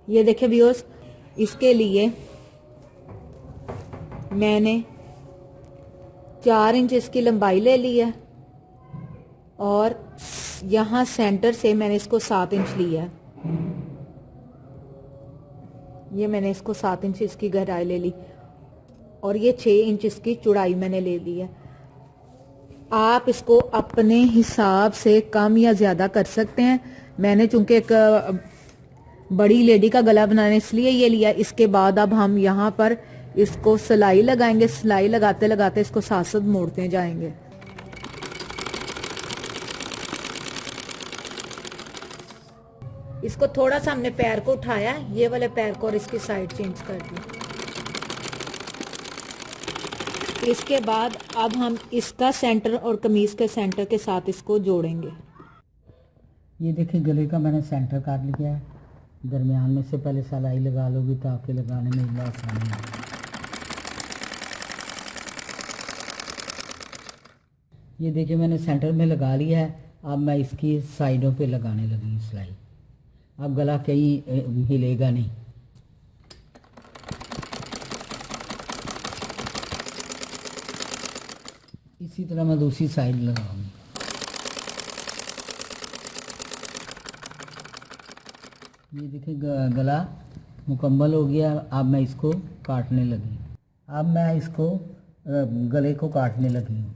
ये देखिए व्यूअर्स, इसके लिए मैंने 4 इंच इसकी लंबाई ले ली है और यहाँ सेंटर से मैंने इसको 7 इंच लिया है। ये मैंने इसको 7 इंच इसकी गहराई ले ली और ये 6 इंच इसकी चौड़ाई मैंने ले ली है। आप इसको अपने हिसाब से कम या ज़्यादा कर सकते हैं। मैंने चूंकि एक बड़ी लेडी का गला बनाने इसलिए ये लिया। इसके बाद अब हम यहाँ पर इसको सिलाई लगाएंगे। सिलाई लगाते लगाते इसको साथ साथ मोड़ते जाएंगे। इसको थोड़ा सा हमने पैर को उठाया, ये वाले पैर को, और इसकी साइड चेंज कर दी। इसके बाद अब हम इसका सेंटर और कमीज के सेंटर के साथ इसको जोड़ेंगे। ये देखिए गले का मैंने सेंटर काट लिया है। दरमियान में से पहले सिलाई लगा लोगी ताकि लगाने में इतना आसानी है। ये देखिए मैंने सेंटर में लगा लिया है। अब मैं इसकी साइडों पे लगाने लगी सिलाई। अब गला कहीं हिलेगा नहीं। इसी तरह मैं दूसरी साइड लगाऊंगी। ये देखिए गला मुकम्मल हो गया। अब मैं इसको काटने लगी। अब मैं इसको गले को काटने लगी हूँ।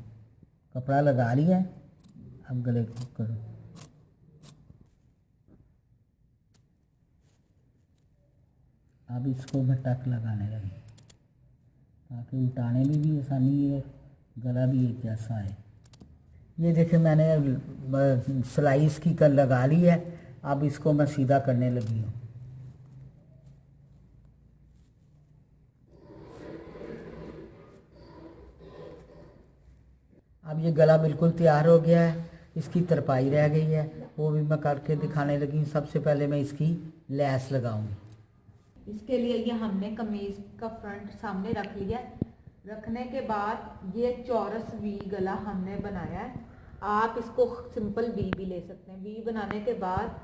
कपड़ा लगा लिया है, अब गले को करो। अब इसको मैं टक लगाने लगी ताकि उठाने में भी आसानी है, गला भी एक जैसा है। ये देखिए मैंने सिलाई इसकी कर लगा ली है। अब इसको मैं सीधा करने लगी हूँ। अब ये गला बिल्कुल तैयार हो गया है। इसकी तरपाई रह गई है, वो भी मैं करके दिखाने लगी। सबसे पहले मैं इसकी लैस लगाऊंगी। इसके लिए ये हमने कमीज का फ्रंट सामने रख लिया। रखने के बाद ये चौरस वी गला हमने बनाया है। आप इसको सिंपल वी भी ले सकते हैं। वी बनाने के बाद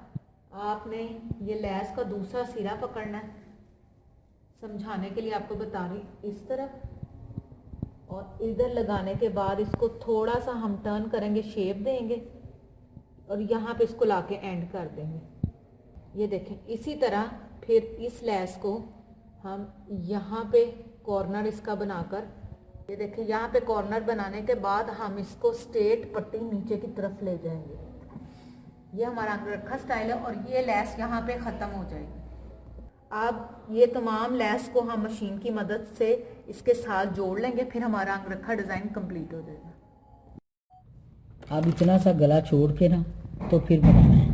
आपने ये लैस का दूसरा सिरा पकड़ना है। समझाने के लिए आपको बता रही, इस तरफ और इधर लगाने के बाद इसको थोड़ा सा हम टर्न करेंगे, शेप देंगे और यहाँ पे इसको लाके एंड कर देंगे। ये देखें, इसी तरह फिर इस लैस को हम यहाँ पे कॉर्नर इसका बनाकर, ये देखें यहाँ पे कॉर्नर बनाने के बाद हम इसको स्ट्रेट पट्टी नीचे की तरफ ले जाएंगे। ये हमारा अंगरखा स्टाइल है और ये लैस यहाँ पे ख़त्म हो जाएगी। अब ये तमाम लैस को हम मशीन की मदद से इसके साथ जोड़ लेंगे, फिर हमारा अंगरखा डिज़ाइन कंप्लीट हो जाएगा। अब इतना सा गला छोड़ के ना तो फिर बनाना है।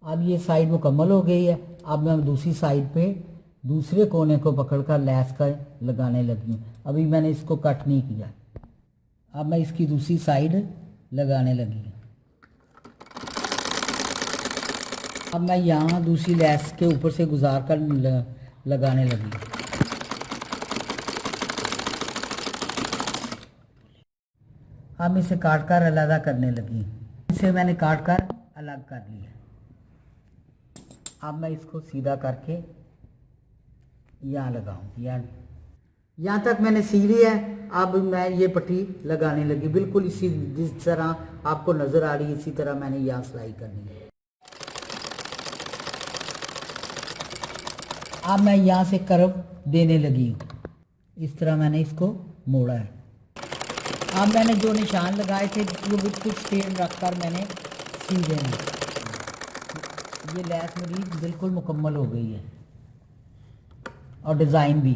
अब ये साइड मुकम्मल हो गई है। अब मैं दूसरी साइड पे दूसरे कोने को पकड़कर लैस का लगाने लगी हूँ। अभी मैंने इसको कट नहीं किया। अब मैं इसकी दूसरी साइड लगाने लगी हूँ। अब मैं यहाँ दूसरी लैस के ऊपर से गुजार कर लगाने लगी हूँ। अब इसे काट कर अलग करने लगी। इसे मैंने काट कर अलग कर लिया। अब मैं इसको सीधा करके यहाँ लगाऊँ। यहाँ तक मैंने सी लिया है। अब मैं ये पट्टी लगाने लगी बिल्कुल इसी जिस तरह आपको नज़र आ रही है, इसी तरह मैंने यहाँ सिलाई करनी है। अब मैं यहाँ से कर्व देने लगी हूँ। इस तरह मैंने इसको मोड़ा है। अब मैंने जो निशान लगाए थे वो बिल्कुल स्ट्रेट रख कर मैंने सी देना। ये लैस मेरी बिल्कुल मुकम्मल हो गई है और डिज़ाइन भी।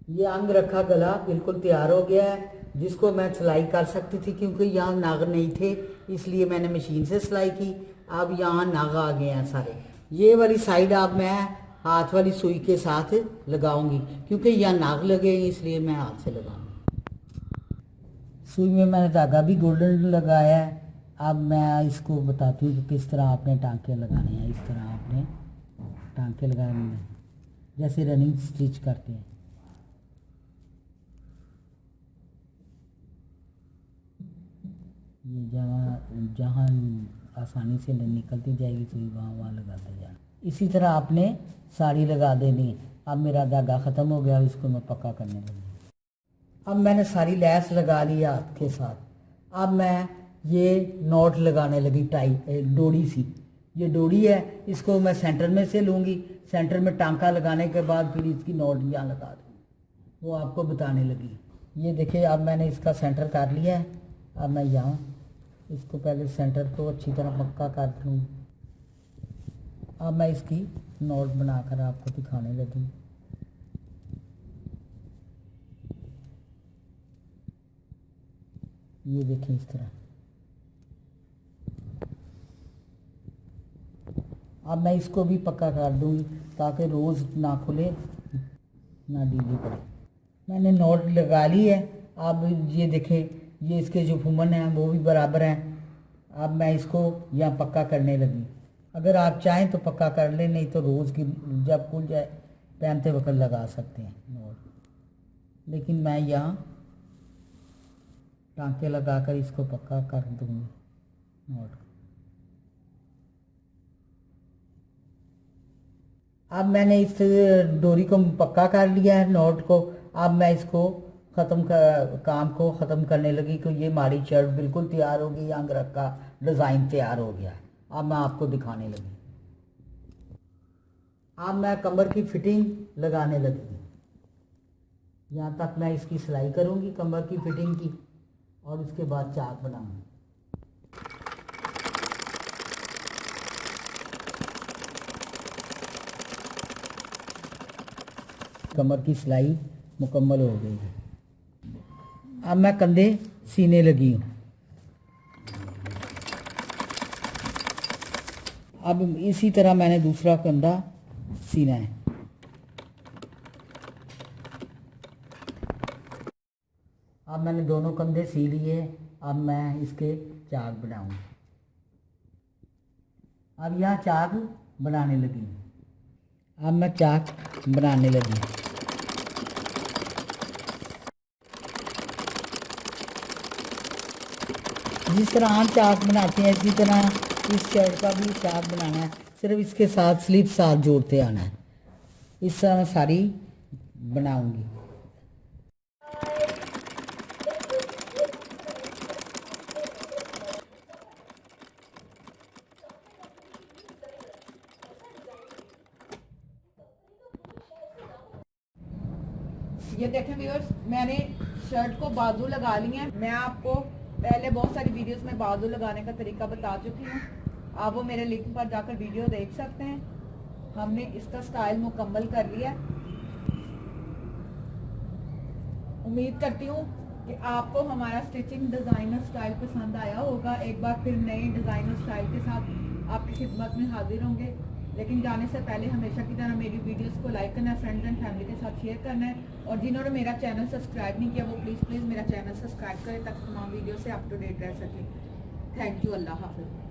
ये अंग रखा गला बिल्कुल तैयार हो गया है, जिसको मैं सिलाई कर सकती थी क्योंकि यहाँ नाग नहीं थे, इसलिए मैंने मशीन से सिलाई की। अब यहाँ नाग आ गए हैं सारे। ये वाली साइड अब मैं हाथ वाली सुई के साथ लगाऊंगी क्योंकि यहाँ नाग लगे, इसलिए मैं हाथ से लगाऊंगी। सुई में मैंने धागा भी गोल्डन लगाया है। अब मैं इसको बताती हूँ कि किस तरह आपने टांके लगाने हैं। इस तरह आपने टांके लगाने हैं। जैसे रनिंग स्टिच करते हैं। ये जहाँ जहाँ आसानी से निकलती जाएगी सुई वहाँ वहाँ लगाते जाना। इसी तरह आपने साड़ी लगा देनी है। अब मेरा धागा ख़त्म हो गया, इसको मैं पक्का करने लगी। अब मैंने सारी लैस लगा ली हाथ के साथ। अब मैं ये नॉट लगाने लगी, टाई डोरी सी। ये डोरी है, इसको मैं सेंटर में से लूँगी। सेंटर में टांका लगाने के बाद फिर इसकी नॉट यहाँ लगा दूँगी, वो आपको बताने लगी। ये देखिए अब मैंने इसका सेंटर कर लिया है। अब मैं यहाँ इसको पहले सेंटर को अच्छी तरह पक्का कर लूँ। अब मैं इसकी नॉट बनाकर आपको दिखाने लगी। ये देखें इस तरह। अब मैं इसको भी पक्का कर दूँगी ताकि रोज़ ना खुले ना ढीली पड़े। मैंने नॉट लगा ली है। अब ये देखें, ये इसके जो फुमन हैं वो भी बराबर हैं। अब मैं इसको यहाँ पक्का करने लगी। अगर आप चाहें तो पक्का कर लें, नहीं तो रोज़ की जब खुल जाए पहनते वक्त लगा सकते हैं नॉट। लेकिन मैं यहाँ टांके लगाकर इसको पक्का कर दूँगी नॉट। अब मैंने इस डोरी को पक्का कर लिया है नॉट को। अब मैं इसको काम को ख़त्म करने लगी कि ये हमारी शर्ट बिल्कुल तैयार हो गई। अंगरख का डिज़ाइन तैयार हो गया। अब मैं आपको दिखाने लगी। अब मैं कमर की फिटिंग लगाने लगी। यहाँ तक मैं इसकी सिलाई करूँगी कमर की फिटिंग की, और उसके बाद चाक बनाऊँगी। कमर की सिलाई मुकम्मल हो गई है। अब मैं कंधे सीने लगी हूँ। अब इसी तरह मैंने दूसरा कंधा सीना है। अब मैंने दोनों कंधे सी लिए। अब मैं इसके चाक बनाऊंगी। अब यहाँ चाक बनाने लगी। अब मैं चाक बनाने लगी। जिस तरह हम चाक बनाते हैं इसी तरह इस शर्ट का भी चाक बनाना है। सिर्फ इसके साथ स्लीव साथ जोड़ते आना है। इस तरह मैं सारी बनाऊंगी। ये देखें व्यूअर्स, मैंने शर्ट को बाजू लगा लिए हैं। मैं आपको पहले बहुत सारी वीडियोस में बाजू लगाने का तरीका बता चुकी हूँ। आप वो मेरे लिंक पर जाकर वीडियो देख सकते हैं। हमने इसका स्टाइल मुकम्मल कर लिया। उम्मीद करती हूँ कि आपको हमारा स्टिचिंग डिज़ाइनर स्टाइल पसंद आया होगा। एक बार फिर नए डिज़ाइनर स्टाइल के साथ आपकी खिदमत में हाजिर होंगे। लेकिन जाने से पहले हमेशा की तरह मेरी वीडियोस को लाइक करना है, फ्रेंड्स एंड फैमिली के साथ शेयर करना है, और जिन्होंने मेरा चैनल सब्सक्राइब नहीं किया वो प्लीज़ मेरा चैनल सब्सक्राइब करें ताकि तमाम वीडियो से अप टू डेट रह सकें। Thank you. अल्लाह हाफ़िज़।